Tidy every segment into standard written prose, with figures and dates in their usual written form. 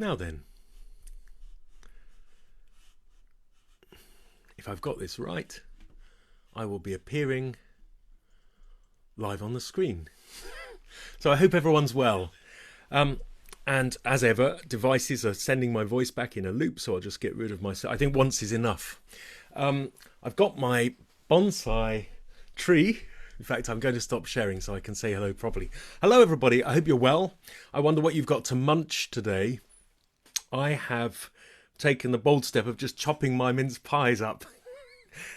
Now then, if I've got this right, I will be appearing live on the screen. So I hope everyone's well. And as ever, devices are sending my voice back in a loop, so I'll just get rid of myself. I think once is enough. I've got my bonsai tree. In fact, I'm going to stop sharing so I can say hello properly. Hello, everybody. I hope you're well. I wonder what you've got to munch today. I have taken the bold step of just chopping my mince pies up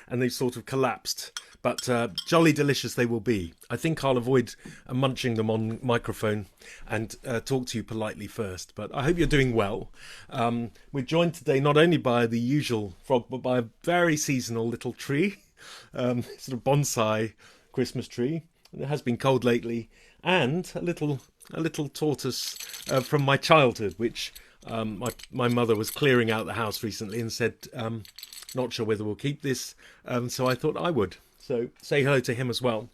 and they've sort of collapsed. But jolly delicious they will be. I think I'll avoid munching them on microphone and talk to you politely first. But I hope you're doing well. We're joined today not only by the usual frog, but by a very seasonal little tree, sort of bonsai Christmas tree. It has been cold lately, and a little tortoise from my childhood, which my mother was clearing out the house recently and said, not sure whether we'll keep this, so I thought I would. So say hello to him as well.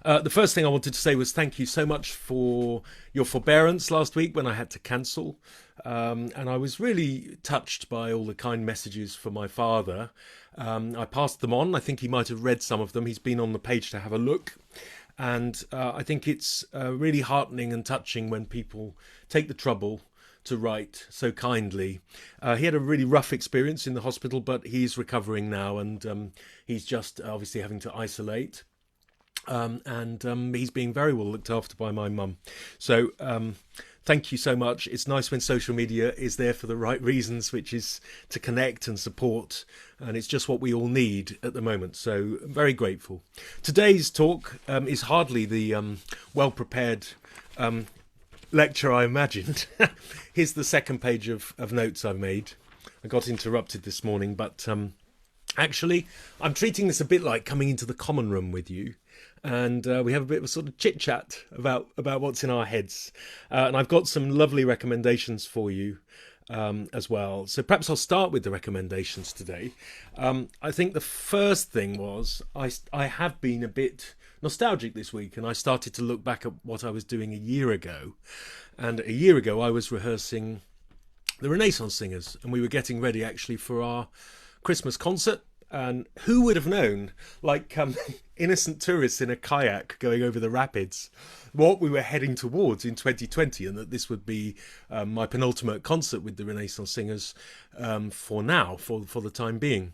The first thing I wanted to say was thank you so much for your forbearance last week when I had to cancel. And I was really touched by all the kind messages for my father. I passed them on. I think he might have read some of them. He's been on the page to have a look. And I think it's really heartening and touching when people take the trouble to write so kindly. He had a really rough experience in the hospital, but he's recovering now, and he's just obviously having to isolate. And he's being very well looked after by my mum. So thank you so much. It's nice when social media is there for the right reasons, which is to connect and support. And it's just what we all need at the moment. So I'm very grateful. Today's talk is hardly the well-prepared lecture I imagined. Here's the second page of notes I've made. I got interrupted this morning, but actually I'm treating this a bit like coming into the common room with you, and we have a bit of a sort of chit chat about what's in our heads, and I've got some lovely recommendations for you as well. So perhaps I'll start with the recommendations today. I think the first thing was I have been a bit nostalgic this week, and I started to look back at what I was doing a year ago. And a year ago I was rehearsing the Renaissance Singers, and we were getting ready actually for our Christmas concert. And who would have known, like innocent tourists in a kayak going over the rapids, what we were heading towards in 2020, and that this would be my penultimate concert with the Renaissance Singers for the time being.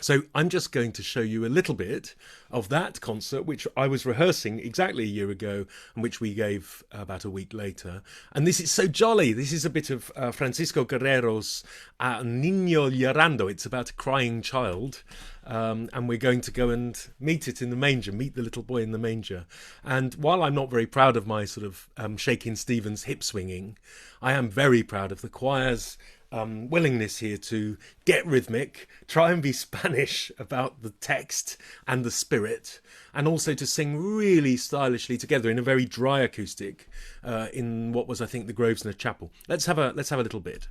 So I'm just going to show you a little bit of that concert, which I was rehearsing exactly a year ago and which we gave about a week later. And this is so jolly. This is a bit of Francisco Guerrero's Niño, llorando. It's about a crying child. And we're going to go and meet it in the manger, meet the little boy in the manger. And while I'm not very proud of my sort of Shakin' Stevens hip swinging, I am very proud of the choir's willingness here to get rhythmic, try and be Spanish about the text and the spirit, and also to sing really stylishly together in a very dry acoustic in what was, I think, the Grosvenor Chapel. Let's have a little bit.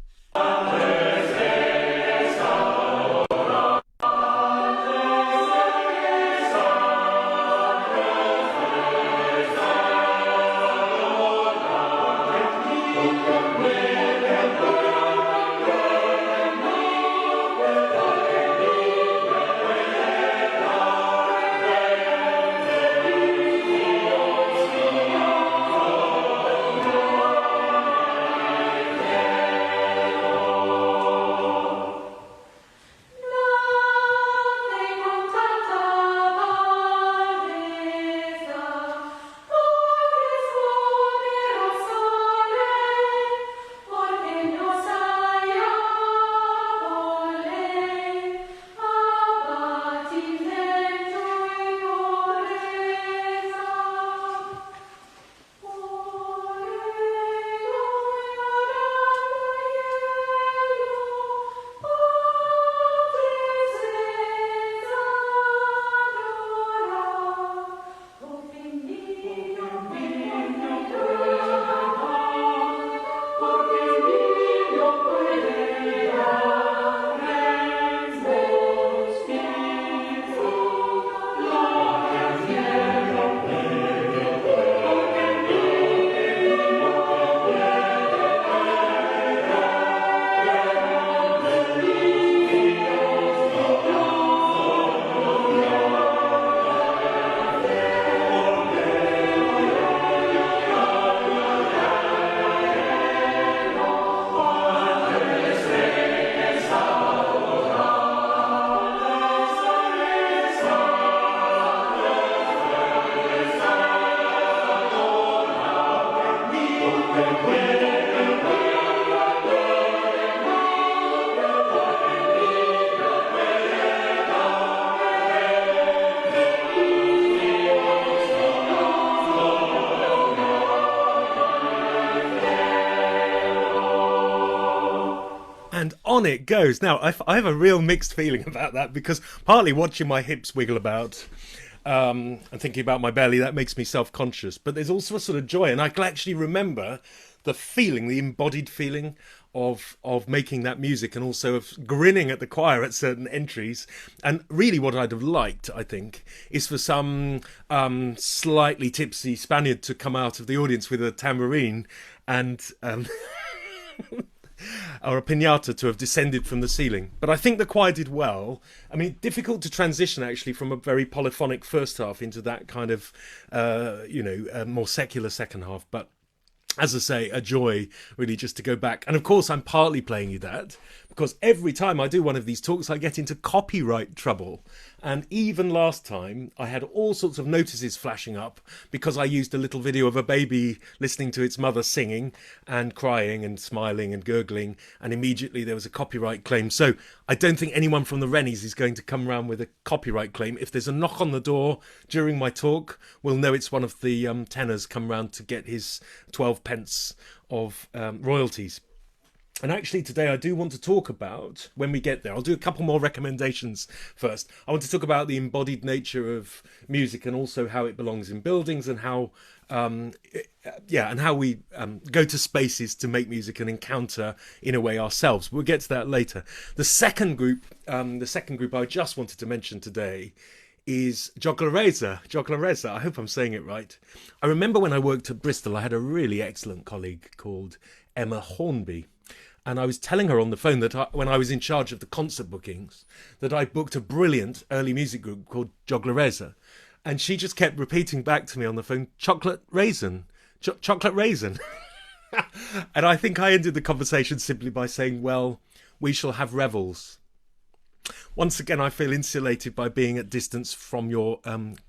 on it goes. Now, I have a real mixed feeling about that, because partly watching my hips wiggle about and thinking about my belly, that makes me self-conscious. But there's also a sort of joy, and I can actually remember the feeling, the embodied feeling of making that music, and also of grinning at the choir at certain entries. And really what I'd have liked, I think, is for some slightly tipsy Spaniard to come out of the audience with a tambourine and or a piñata to have descended from the ceiling. But I think the choir did well. I mean, difficult to transition actually from a very polyphonic first half into that kind of more secular second half. But as I say, a joy really just to go back. And of course, I'm partly playing you that because every time I do one of these talks, I get into copyright trouble. And even last time, I had all sorts of notices flashing up because I used a little video of a baby listening to its mother singing and crying and smiling and gurgling. And immediately there was a copyright claim. So I don't think anyone from the Rennies is going to come around with a copyright claim. If there's a knock on the door during my talk, we'll know it's one of the tenors come round to get his 12 pence of royalties. And actually today I do want to talk about, when we get there, I'll do a couple more recommendations first. I want to talk about the embodied nature of music and also how it belongs in buildings and how how we go to spaces to make music and encounter in a way ourselves. We'll get to that later. The second group I just wanted to mention today is Jogleresa. I hope I'm saying it right. I remember when I worked at Bristol, I had a really excellent colleague called Emma Hornby. And I was telling her on the phone that when I was in charge of the concert bookings, that I booked a brilliant early music group called Jogleresa. And she just kept repeating back to me on the phone, chocolate raisin. And I think I ended the conversation simply by saying, well, we shall have revels. Once again, I feel insulated by being at distance from your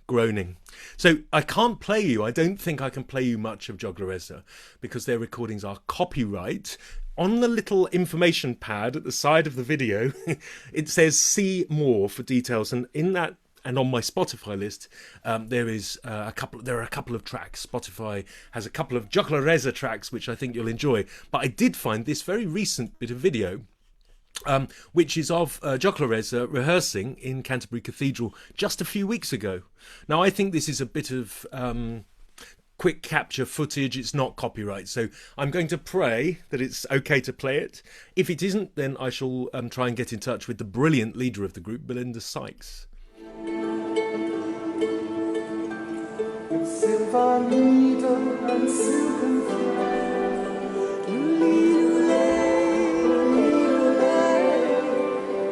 groaning. So I can't play you. I don't think I can play you much of Jogleresa because their recordings are copyright. On the little information pad at the side of the video, it says see more for details. And in that, and on my Spotify list, there are a couple of tracks. Spotify has a couple of Jogleresa tracks, which I think you'll enjoy. But I did find this very recent bit of video, which is of Jogleresa rehearsing in Canterbury Cathedral just a few weeks ago. Now, I think this is a bit of quick capture footage. It's not copyright, so I'm going to pray that it's okay to play it. If it isn't, then I shall try and get in touch with the brilliant leader of the group, Belinda Sykes. Silver needle and silken thread,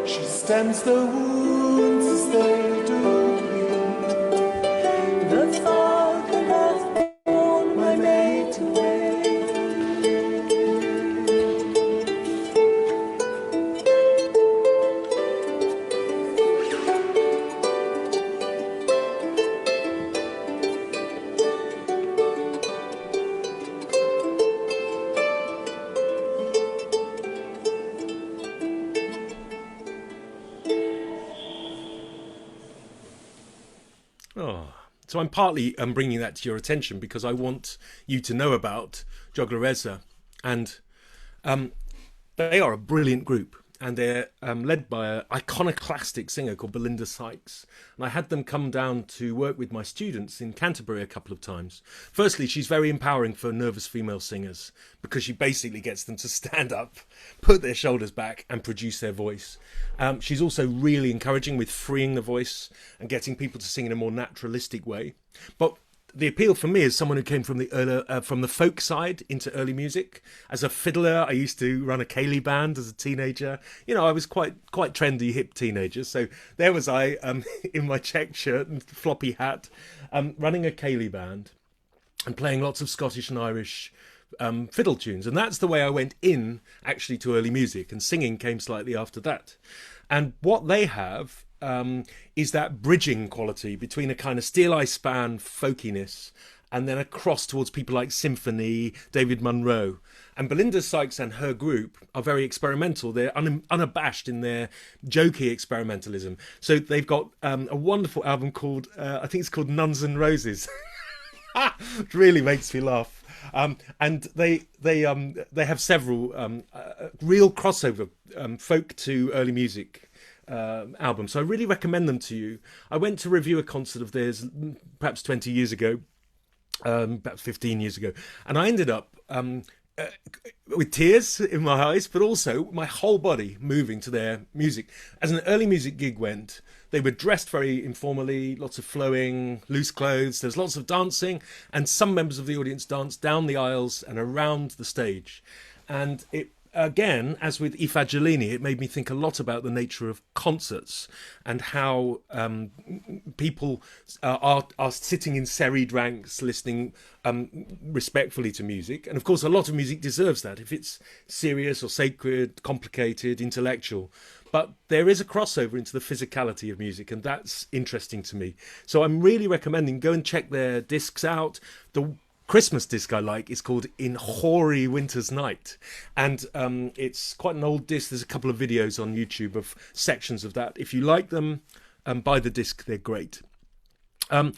she stems the wounds as they do bleed. The falcon hath borne my mate away. So I'm partly bringing that to your attention because I want you to know about Jogleresa, and they are a brilliant group, and they're led by an iconoclastic singer called Belinda Sykes. And I had them come down to work with my students in Canterbury a couple of times. Firstly, she's very empowering for nervous female singers because she basically gets them to stand up, put their shoulders back and produce their voice. She's also really encouraging with freeing the voice and getting people to sing in a more naturalistic way. But the appeal for me is someone who came from the folk side into early music. As a fiddler, I used to run a Gjeilo band as a teenager. You know, I was quite trendy, hip teenager. So there was I in my checked shirt and floppy hat, running a Gjeilo band and playing lots of Scottish and Irish fiddle tunes. And that's the way I went in actually to early music, and singing came slightly after that. And what they have is that bridging quality between a kind of Steel Eye Span folkiness and then across towards people like Symphony, David Munro. And Belinda Sykes and her group are very experimental. They're unabashed in their jokey experimentalism. So they've got a wonderful album called, I think it's called Nuns and Roses. It really makes me laugh. And they have several real crossover folk to early music albums. So I really recommend them to you. I went to review a concert of theirs perhaps 20 years ago, about 15 years ago, and I ended up with tears in my eyes, but also my whole body moving to their music. As an early music gig went, they were dressed very informally, lots of flowing, loose clothes. There's lots of dancing, and some members of the audience danced down the aisles and around the stage. And it, again, as with Gjeilo, it made me think a lot about the nature of concerts and how people are sitting in serried ranks, listening respectfully to music. And of course, a lot of music deserves that, if it's serious or sacred, complicated, intellectual. But there is a crossover into the physicality of music, and that's interesting to me. So I'm really recommending, go and check their discs out. The Christmas disc I like is called In Hoary Winter's Night, and it's quite an old disc. There's a couple of videos on YouTube of sections of that. If you like them, buy the disc, they're great. The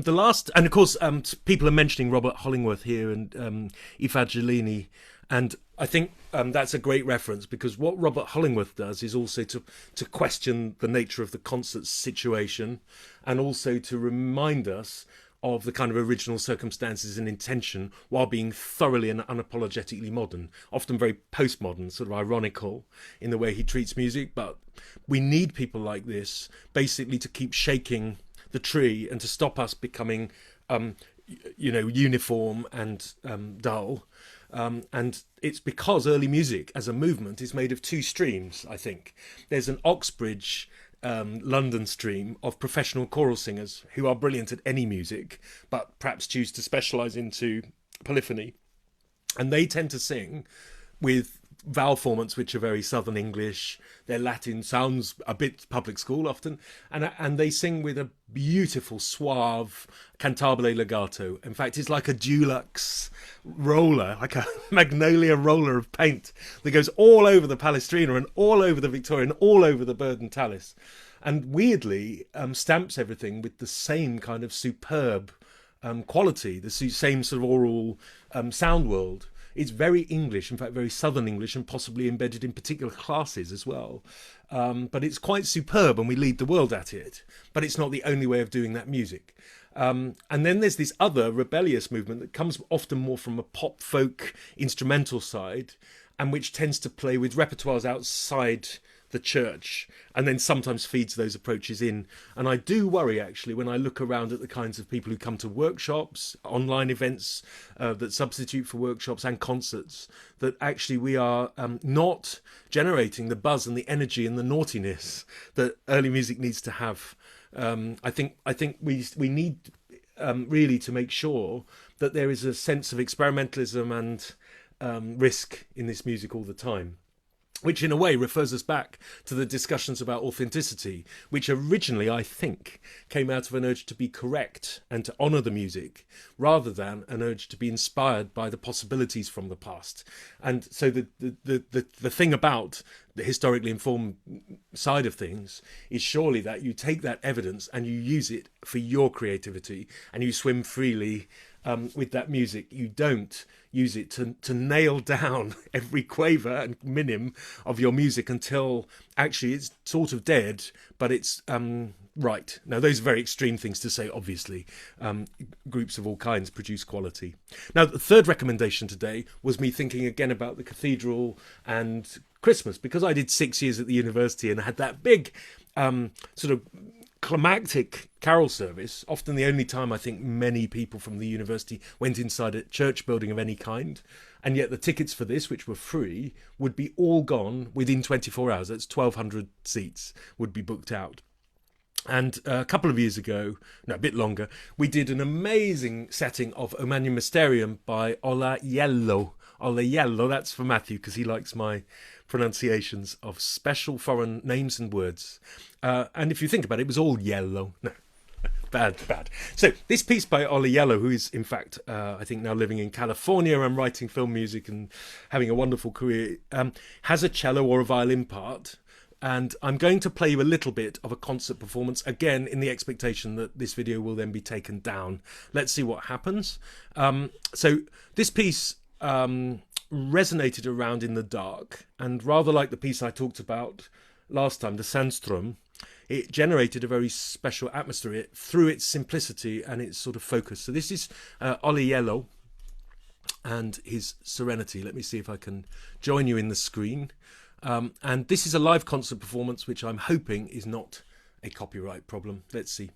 last, and of course people are mentioning Robert Hollingworth here and Gjeilo, and I think that's a great reference, because what Robert Hollingworth does is also to question the nature of the concert situation, and also to remind us of the kind of original circumstances and intention, while being thoroughly and unapologetically modern, often very postmodern, sort of ironical in the way he treats music. But we need people like this basically to keep shaking the tree and to stop us becoming uniform and dull. And it's because early music as a movement is made of two streams, I think. There's an Oxbridge London stream of professional choral singers who are brilliant at any music, but perhaps choose to specialise into polyphony. And they tend to sing with vowel formants which are very Southern English. Their Latin sounds a bit public school often, and they sing with a beautiful suave cantabile legato. In fact, it's like a Dulux roller, like a magnolia roller of paint that goes all over the Palestrina and all over the Victoria and all over the Bird and Tallis, and weirdly stamps everything with the same kind of superb quality, the same sort of oral sound world. It's very English, in fact, very Southern English, and possibly embedded in particular classes as well. But it's quite superb, and we lead the world at it. But it's not the only way of doing that music. And then there's this other rebellious movement that comes often more from a pop folk instrumental side, and which tends to play with repertoires outside the church, and then sometimes feeds those approaches in. And I do worry, actually, when I look around at the kinds of people who come to workshops, online events that substitute for workshops and concerts, that actually we are not generating the buzz and the energy and the naughtiness that early music needs to have. I think we need really to make sure that there is a sense of experimentalism and risk in this music all the time, which in a way refers us back to the discussions about authenticity, which originally, I think, came out of an urge to be correct and to honour the music, rather than an urge to be inspired by the possibilities from the past. And so the thing about the historically informed side of things is surely that you take that evidence and you use it for your creativity, and you swim freely with that music. You don't use it to nail down every quaver and minim of your music until actually it's sort of dead, but it's right. Now, those are very extreme things to say, obviously. Groups of all kinds produce quality. Now, the third recommendation today was me thinking again about the cathedral and Christmas, because I did 6 years at the university and had that big sort of climactic carol service, often the only time I think many people from the university went inside a church building of any kind, and yet the tickets for this, which were free, would be all gone within 24 hours. That's 1,200 seats would be booked out. And a couple of years ago, no, a bit longer, we did an amazing setting of O Magnum Mysterium by Gjeilo. Gjeilo, that's for Matthew, because he likes my pronunciations of special foreign names and words. And if you think about it, it was all yellow. No, bad. So this piece by Gjeilo, who is in fact, I think now living in California and writing film music and having a wonderful career, has a cello or a violin part. And I'm going to play you a little bit of a concert performance, again in the expectation that this video will then be taken down. Let's see what happens. So this piece resonated around in the dark, and rather like the piece I talked about last time, the Sandstrom, it generated a very special atmosphere through its simplicity and its sort of focus. So this is Gjeilo and his Serenity. Let me see if I can join you in the screen. And this is a live concert performance, which I'm hoping is not a copyright problem. Let's see.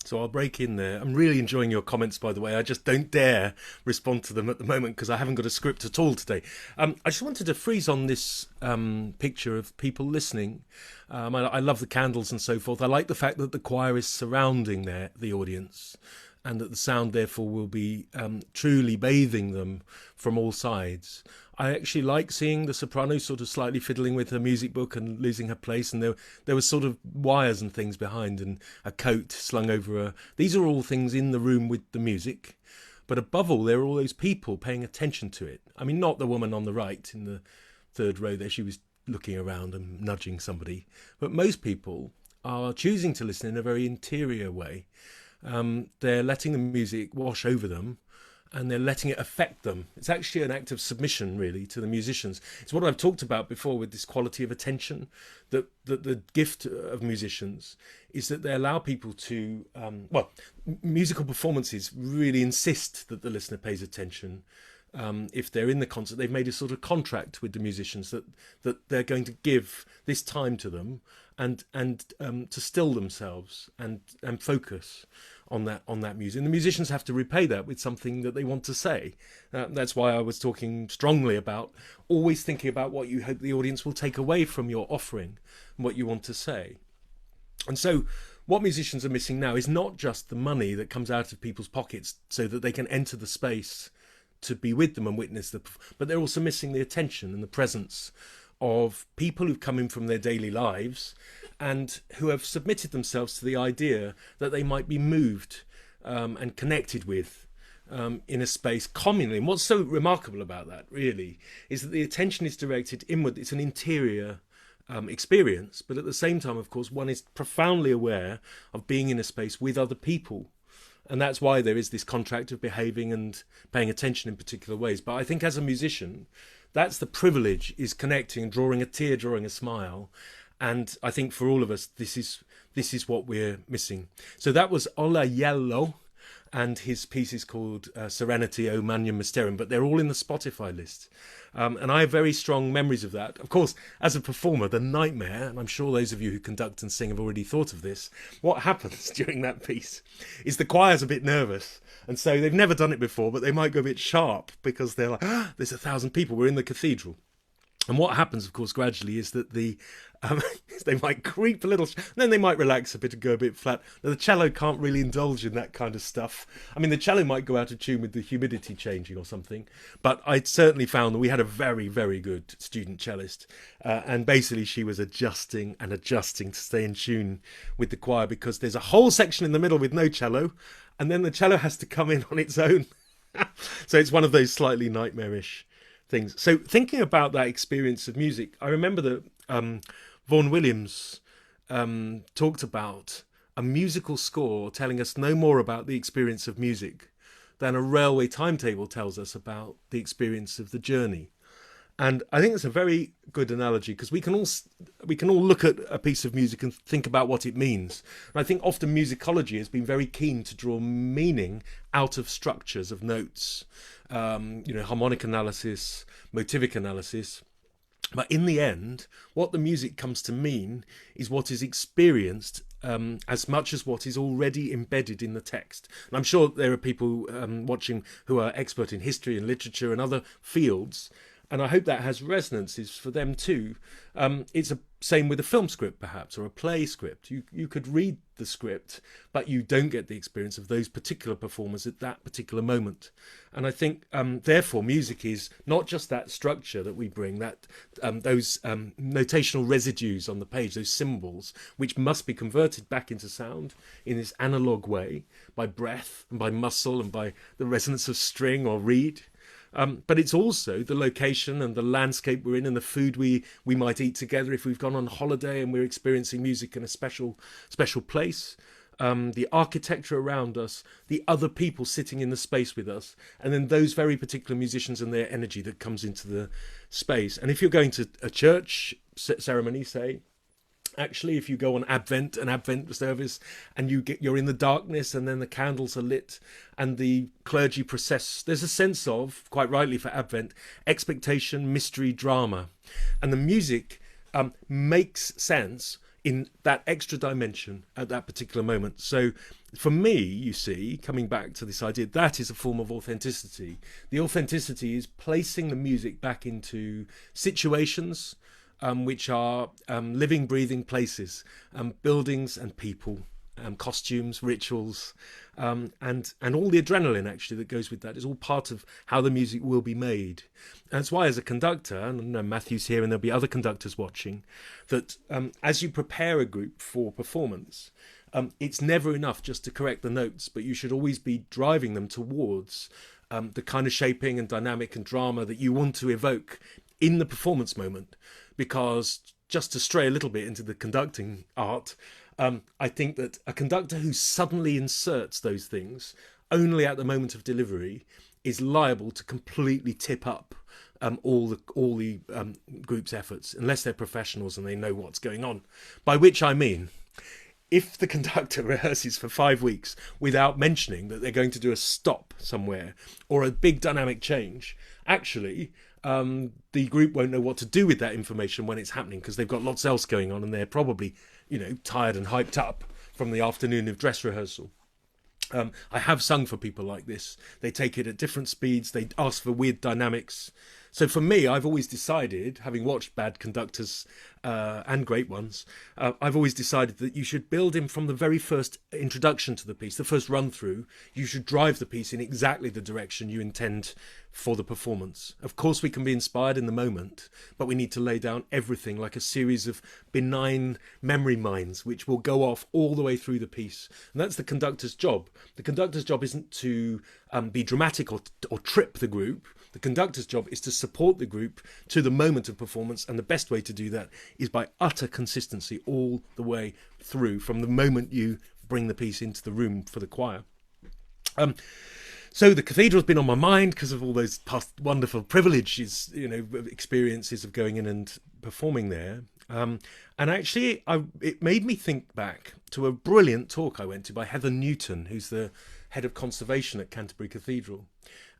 So I'll break in there. I'm really enjoying your comments, by the way. I just don't dare respond to them at the moment because I haven't got a script at all today. I just wanted to freeze on this picture of people listening. I love the candles and so forth. I like the fact that the choir is surrounding the audience, and that the sound therefore will be truly bathing them from all sides. I actually like seeing the soprano sort of slightly fiddling with her music book and losing her place, and there was sort of wires and things behind and a coat slung over her. These are all things in the room with the music, but above all there are all those people paying attention to it. I mean, not the woman on the right in the third row there, she was looking around and nudging somebody, but most people are choosing to listen in a very interior way. They're letting the music wash over them, and they're letting it affect them. It's actually an act of submission, really, to the musicians. It's what I've talked about before with this quality of attention, that the gift of musicians is that they allow people to, musical performances really insist that the listener pays attention. If they're in the concert, they've made a sort of contract with the musicians that they're going to give this time to them and to still themselves and focus on that music. And the musicians have to repay that with something that they want to say. That's why I was talking strongly about always thinking about what you hope the audience will take away from your offering and what you want to say. And so what musicians are missing now is not just the money that comes out of people's pockets so that they can enter the space to be with them and witness but they're also missing the attention and the presence of people who've come in from their daily lives and who have submitted themselves to the idea that they might be moved and connected with in a space communally. And what's so remarkable about that, really, is that the attention is directed inward. It's an interior experience, but at the same time, of course, one is profoundly aware of being in a space with other people. And that's why there is this contract of behaving and paying attention in particular ways. But I think as a musician, that's the privilege, is connecting and drawing a tear, drawing a smile. And I think for all of us, this is what we're missing. So that was Gjeilo, and his piece is called Serenity, O Magnum, Mysterium, but they're all in the Spotify list. And I have very strong memories of that. Of course, as a performer, the nightmare, and I'm sure those of you who conduct and sing have already thought of this, what happens during that piece is the choir's a bit nervous. And so they've never done it before, but they might go a bit sharp because they're like, there's 1,000 people, we're in the cathedral. And what happens, of course, gradually is that they might creep a little, then they might relax a bit and go a bit flat. Now, the cello can't really indulge in that kind of stuff. I mean, the cello might go out of tune with the humidity changing or something. But I certainly found that we had a very, very good student cellist. And basically she was adjusting to stay in tune with the choir, because there's a whole section in the middle with no cello, and then the cello has to come in on its own. So it's one of those slightly nightmarish things. So thinking about that experience of music, I remember that Vaughan Williams talked about a musical score telling us no more about the experience of music than a railway timetable tells us about the experience of the journey. And I think it's a very good analogy, because we can all look at a piece of music and think about what it means. And I think often musicology has been very keen to draw meaning out of structures of notes, harmonic analysis, motivic analysis. But in the end, what the music comes to mean is what is experienced as much as what is already embedded in the text. And I'm sure there are people watching who are expert in history and literature and other fields, and I hope that has resonances for them too. It's the same with a film script, perhaps, or a play script. You could read the script, but you don't get the experience of those particular performers at that particular moment. And I think, therefore, music is not just that structure that we bring, that those notational residues on the page, those symbols, which must be converted back into sound in this analogue way by breath and by muscle and by the resonance of string or reed. But it's also the location and the landscape we're in, and the food we might eat together if we've gone on holiday and we're experiencing music in a special place. The architecture around us, the other people sitting in the space with us, and then those very particular musicians and their energy that comes into the space. And if you're going to a church ceremony, say, actually, if you go on an Advent service, and you're in the darkness, and then the candles are lit, and the clergy process, there's a sense of, quite rightly for Advent, expectation, mystery, drama, and the music makes sense in that extra dimension at that particular moment. So for me, you see, coming back to this idea, that is a form of authenticity. The authenticity is placing the music back into situations which are living, breathing places, buildings and people, costumes, rituals, and all the adrenaline actually that goes with that is all part of how the music will be made. And that's why, as a conductor, and I know Matthew's here and there'll be other conductors watching, that as you prepare a group for performance, it's never enough just to correct the notes, but you should always be driving them towards the kind of shaping and dynamic and drama that you want to evoke in the performance moment. Because just to stray a little bit into the conducting art, I think that a conductor who suddenly inserts those things only at the moment of delivery is liable to completely tip up all the group's efforts, unless they're professionals and they know what's going on. By which I mean, if the conductor rehearses for 5 weeks without mentioning that they're going to do a stop somewhere or a big dynamic change, actually the group won't know what to do with that information when it's happening, because they've got lots else going on and they're probably, tired and hyped up from the afternoon of dress rehearsal. I have sung for people like this. They take it at different speeds. They ask for weird dynamics. So for me, I've always decided, having watched bad conductors and great ones, I've always decided that you should build him from the very first introduction to the piece, the first run through. You should drive the piece in exactly the direction you intend for the performance. Of course, we can be inspired in the moment, but we need to lay down everything like a series of benign memory mines, which will go off all the way through the piece. And that's the conductor's job. The conductor's job isn't to be dramatic or trip the group. The conductor's job is to support the group to the moment of performance, and the best way to do that is by utter consistency all the way through, from the moment you bring the piece into the room for the choir. So the cathedral's been on my mind because of all those past wonderful privileges, experiences of going in and performing there. And actually, it made me think back to a brilliant talk I went to by Heather Newton, who's the head of conservation at Canterbury Cathedral.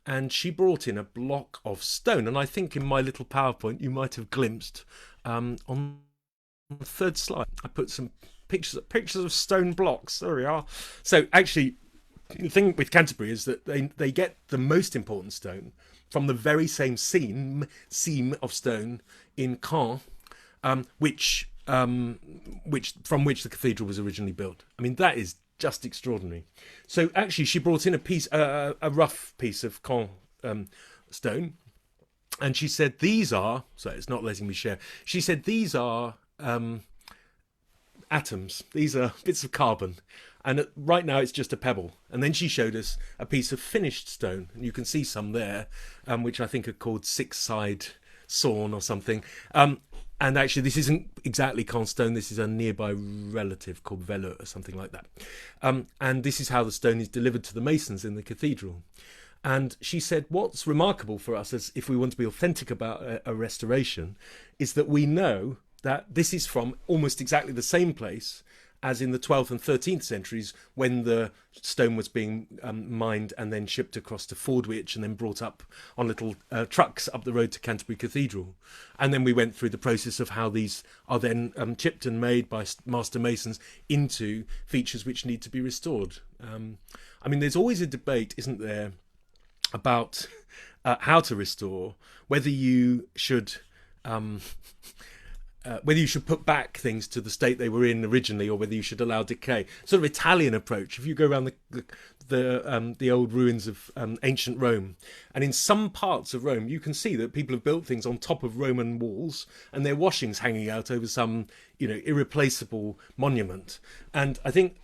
And she brought in a block of stone. And I think in my little PowerPoint, you might have glimpsed on the third slide, I put some pictures of stone blocks. There we are. So actually, the thing with Canterbury is that they get the most important stone from the very same seam of stone in Caen, from which the cathedral was originally built. I mean, that is just extraordinary. So actually, she brought in a rough piece of Caen stone, and she said these are. So it's not letting me share. She said these are atoms. These are bits of carbon. And right now it's just a pebble. And then she showed us a piece of finished stone. And you can see some there, which I think are called six-side sawn or something. And actually, this isn't exactly Caen stone. This is a nearby relative called Gjeilo or something like that. And this is how the stone is delivered to the masons in the cathedral. And she said, what's remarkable for us, as if we want to be authentic about a restoration, is that we know that this is from almost exactly the same place as in the 12th and 13th centuries, when the stone was being mined and then shipped across to Fordwich and then brought up on little trucks up the road to Canterbury Cathedral. And then we went through the process of how these are then chipped and made by master masons into features which need to be restored. I mean, there's always a debate, isn't there, about how to restore, whether you should put back things to the state they were in originally, or whether you should allow decay. Sort of Italian approach. If you go around the old ruins of ancient Rome, and in some parts of Rome, you can see that people have built things on top of Roman walls, and their washings hanging out over some, irreplaceable monument. And I think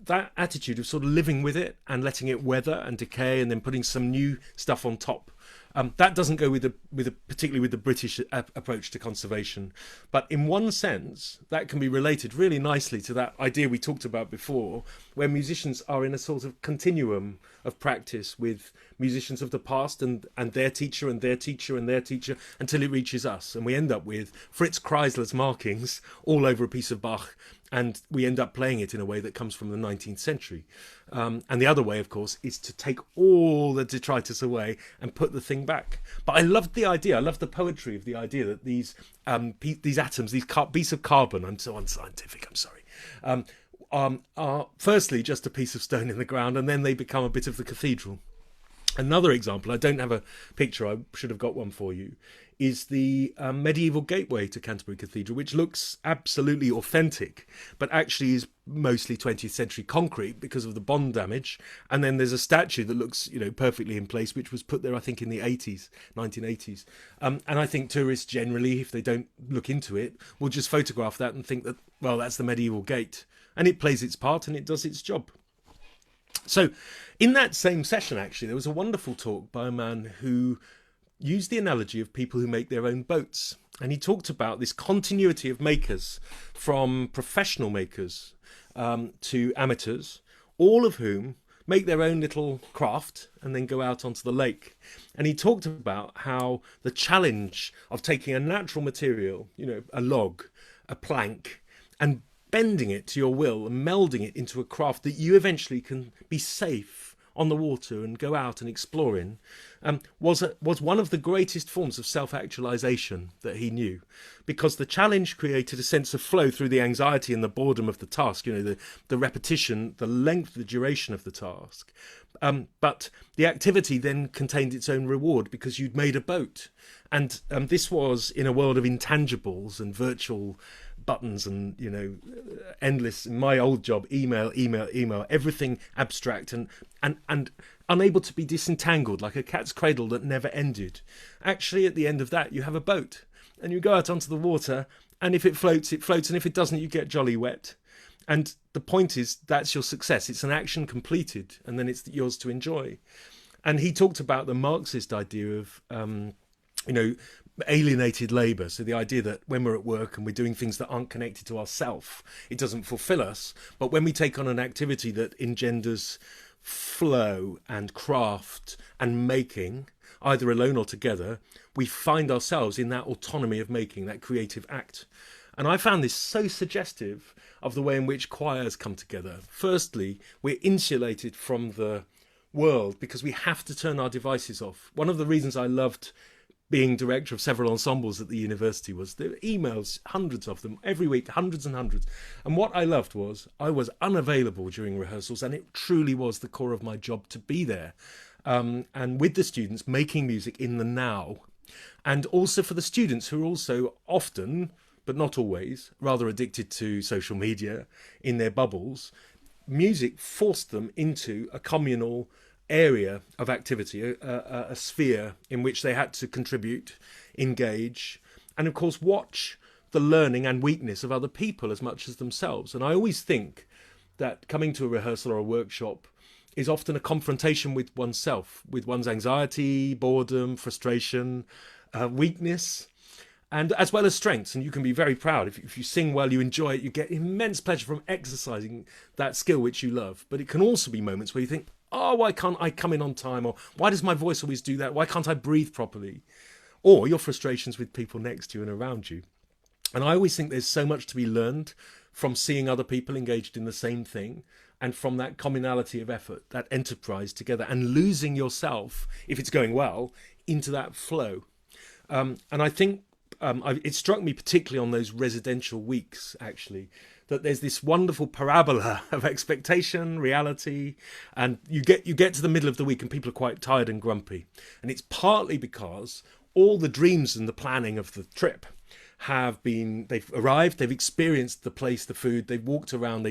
that attitude of sort of living with it and letting it weather and decay, and then putting some new stuff on top. That doesn't go particularly with the British approach to conservation, but in one sense that can be related really nicely to that idea we talked about before, where musicians are in a sort of continuum of practice with musicians of the past and their teacher and their teacher and their teacher, until it reaches us, and we end up with Fritz Kreisler's markings all over a piece of Bach. And we end up playing it in a way that comes from the 19th century. And the other way, of course, is to take all the detritus away and put the thing back. But I loved the idea. I loved the poetry of the idea that these atoms, these pieces of carbon, I'm so unscientific, I'm sorry, are firstly just a piece of stone in the ground, and then they become a bit of the cathedral. Another example, I don't have a picture, I should have got one for you, is the medieval gateway to Canterbury Cathedral, which looks absolutely authentic, but actually is mostly 20th century concrete because of the bomb damage. And then there's a statue that looks, perfectly in place, which was put there, I think, in the 1980s. And I think tourists generally, if they don't look into it, will just photograph that and think that, well, that's the medieval gate. And it plays its part and it does its job. So in that same session, actually, there was a wonderful talk by a man who used the analogy of people who make their own boats. And he talked about this continuity of makers, from professional makers to amateurs, all of whom make their own little craft and then go out onto the lake. And he talked about how the challenge of taking a natural material, a log, a plank, and bending it to your will and melding it into a craft that you eventually can be safe on the water and go out and exploring, was one of the greatest forms of self-actualization that he knew, because the challenge created a sense of flow through the anxiety and the boredom of the task, the repetition, the length, the duration of the task. But the activity then contained its own reward because you'd made a boat. And this was in a world of intangibles and virtual buttons and, endless, in my old job, email, everything abstract and unable to be disentangled, like a cat's cradle that never ended. Actually, at the end of that, you have a boat and you go out onto the water, and if it floats, it floats, and if it doesn't, you get jolly wet. And the point is, that's your success. It's an action completed, and then it's yours to enjoy. And he talked about the Marxist idea of, alienated labour. So the idea that when we're at work and we're doing things that aren't connected to ourself, it doesn't fulfil us. But when we take on an activity that engenders flow and craft and making, either alone or together, we find ourselves in that autonomy of making, that creative act. And I found this so suggestive of the way in which choirs come together. Firstly, we're insulated from the world because we have to turn our devices off. One of the reasons I loved being director of several ensembles at the university was the emails, hundreds of them every week, hundreds and hundreds. And what I loved was I was unavailable during rehearsals, and it truly was the core of my job to be there. And with the students, making music in the now. And also for the students who are also often, but not always, rather addicted to social media in their bubbles, music forced them into a communal area of activity, a sphere in which they had to contribute, engage, and of course watch the learning and weakness of other people as much as themselves. And I always think that coming to a rehearsal or a workshop is often a confrontation with oneself, with one's anxiety, boredom, frustration, weakness, and as well as strengths. And you can be very proud. If you sing well, you enjoy it, you get immense pleasure from exercising that skill which you love. But it can also be moments where you think, oh, why can't I come in on time? Or why does my voice always do that? Why can't I breathe properly? Or your frustrations with people next to you and around you. And I always think there's so much to be learned from seeing other people engaged in the same thing, and from that communality of effort, that enterprise together, and losing yourself, if it's going well, into that flow. And I think it struck me particularly on those residential weeks, actually, that there's this wonderful parabola of expectation, reality, and you get to the middle of the week and people are quite tired and grumpy. And it's partly because all the dreams and the planning of the trip they've arrived, they've experienced the place, the food, they've walked around,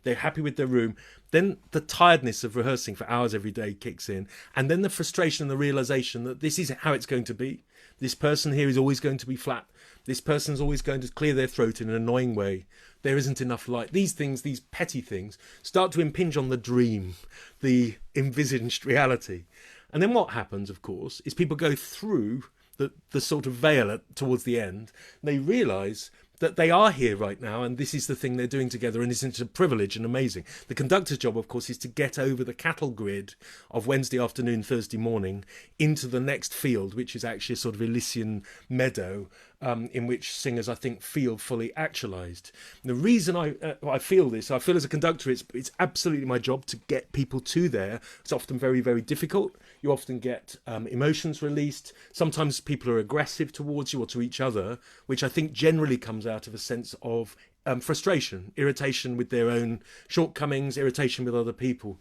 they're happy with their room. Then the tiredness of rehearsing for hours every day kicks in. And then the frustration and the realization that this is how it's going to be. This person here is always going to be flat. This person's always going to clear their throat in an annoying way. There isn't enough light. These things, these petty things, start to impinge on the dream, the envisaged reality. And then what happens, of course, is people go through the sort of veil towards the end. They realise that they are here right now, and this is the thing they're doing together, and it's a privilege and amazing. The conductor's job, of course, is to get over the cattle grid of Wednesday afternoon, Thursday morning, into the next field, which is actually a sort of Elysian meadow, in which singers, I think, feel fully actualised. The reason I feel this, I feel as a conductor, it's absolutely my job to get people to there. It's often very, very difficult. You often get emotions released. Sometimes people are aggressive towards you or to each other, which I think generally comes out of a sense of frustration, irritation with their own shortcomings, irritation with other people.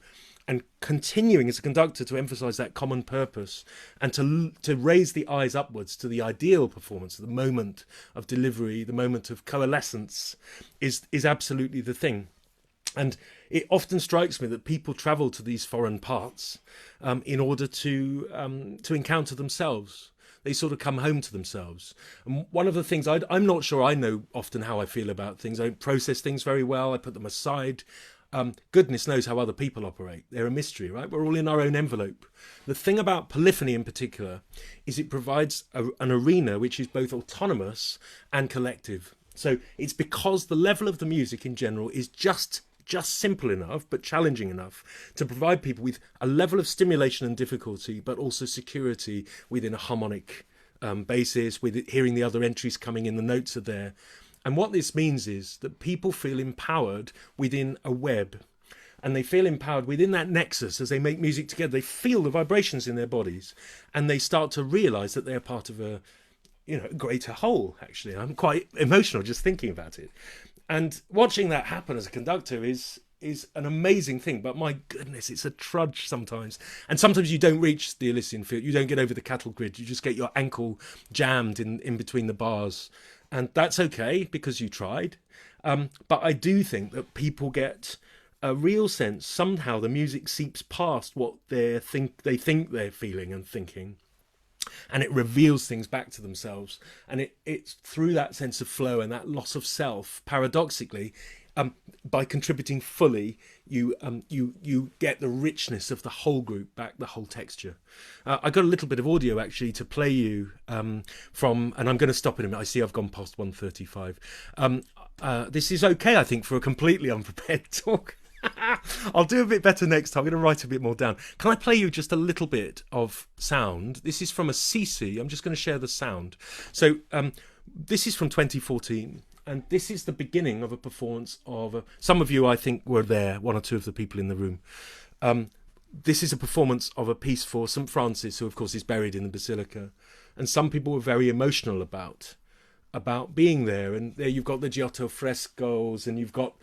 And continuing as a conductor to emphasise that common purpose and to raise the eyes upwards to the ideal performance, the moment of delivery, the moment of coalescence is absolutely the thing. And it often strikes me that people travel to these foreign parts in order to encounter themselves. They sort of come home to themselves. And one of the things, I'm not sure I know often how I feel about things. I don't process things very well. I put them aside. Goodness knows how other people operate. They're a mystery, right? We're all in our own envelope. The thing about polyphony in particular is it provides an arena which is both autonomous and collective. So it's because the level of the music in general is just simple enough, but challenging enough to provide people with a level of stimulation and difficulty, but also security within a harmonic basis, with hearing the other entries coming in, the notes are there. And what this means is that people feel empowered within a web. and they feel empowered within that nexus as they make music together. They feel the vibrations in their bodies, and they start to realise that they're part of a greater whole. Actually, I'm quite emotional just thinking about it, and watching that happen as a conductor is an amazing thing. But my goodness, it's a trudge sometimes, and sometimes you don't reach the Elysian field. You don't get over the cattle grid. You just get your ankle jammed in between the bars, and that's okay because you tried. But I do think that people get a real sense somehow the music seeps past what they think they're feeling and thinking, and it reveals things back to themselves. And it's through that sense of flow and that loss of self, paradoxically, by contributing fully, you get the richness of the whole group back, the whole texture. I got a little bit of audio actually to play you from, and I'm going to stop in a minute. I see I've gone past 1:35. This is okay, I think, for a completely unprepared talk. I'll do a bit better next time. I'm going to write a bit more down. Can I play you just a little bit of sound? This is from a CC. I'm just going to share the sound. So this is from 2014. And this is the beginning of a performance of some of you, I think, were there, one or two of the people in the room. This is a performance of a piece for St. Francis, who, of course, is buried in the Basilica. And some people were very emotional about being there. And there you've got the Giotto frescoes, and you've got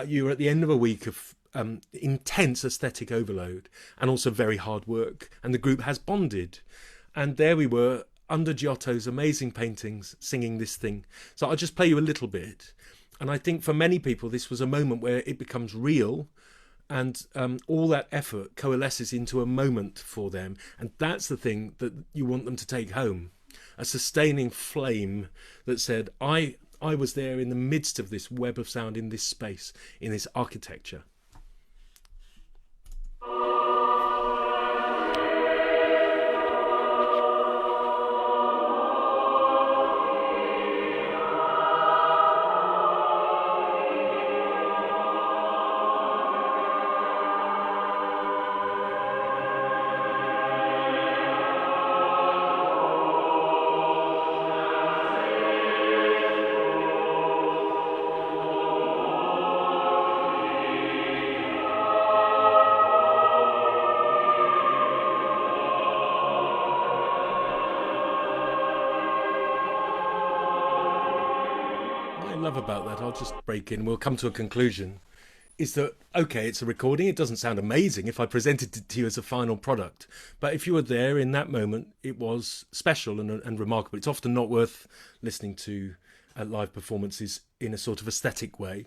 you're at the end of a week of intense aesthetic overload and also very hard work. And the group has bonded. And there we were, under Giotto's amazing paintings, singing this thing. So I'll just play you a little bit. And I think for many people, this was a moment where it becomes real, and all that effort coalesces into a moment for them. And that's the thing that you want them to take home. A sustaining flame that said, I was there in the midst of this web of sound, in this space, in this architecture. About that, I'll just break in, we'll come to a conclusion, is that okay, it's a recording, it doesn't sound amazing if I presented it to you as a final product, but if you were there in that moment, it was special and remarkable. It's often not worth listening to live performances in a sort of aesthetic way,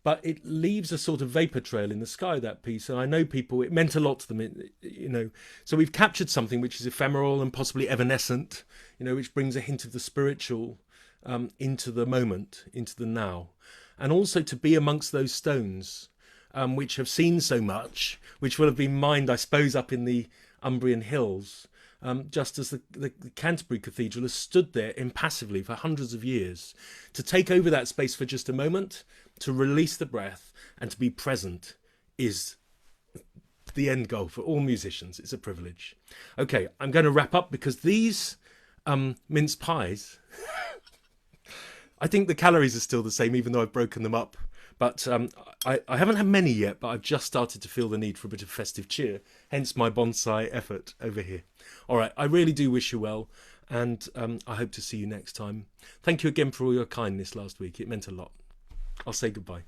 but it leaves a sort of vapor trail in the sky, that piece. And I know people, it meant a lot to them, so we've captured something which is ephemeral and possibly evanescent, which brings a hint of the spiritual into the moment, into the now, and also to be amongst those stones which have seen so much, which will have been mined, I suppose, up in the Umbrian hills, just as the Canterbury Cathedral has stood there impassively for hundreds of years. To take over that space for just a moment, to release the breath, and to be present is the end goal for all musicians. It's a privilege. Okay, I'm going to wrap up because these mince pies... I think the calories are still the same, even though I've broken them up. But I haven't had many yet, but I've just started to feel the need for a bit of festive cheer, hence my bonsai effort over here. All right, I really do wish you well, and I hope to see you next time. Thank you again for all your kindness last week. It meant a lot. I'll say goodbye.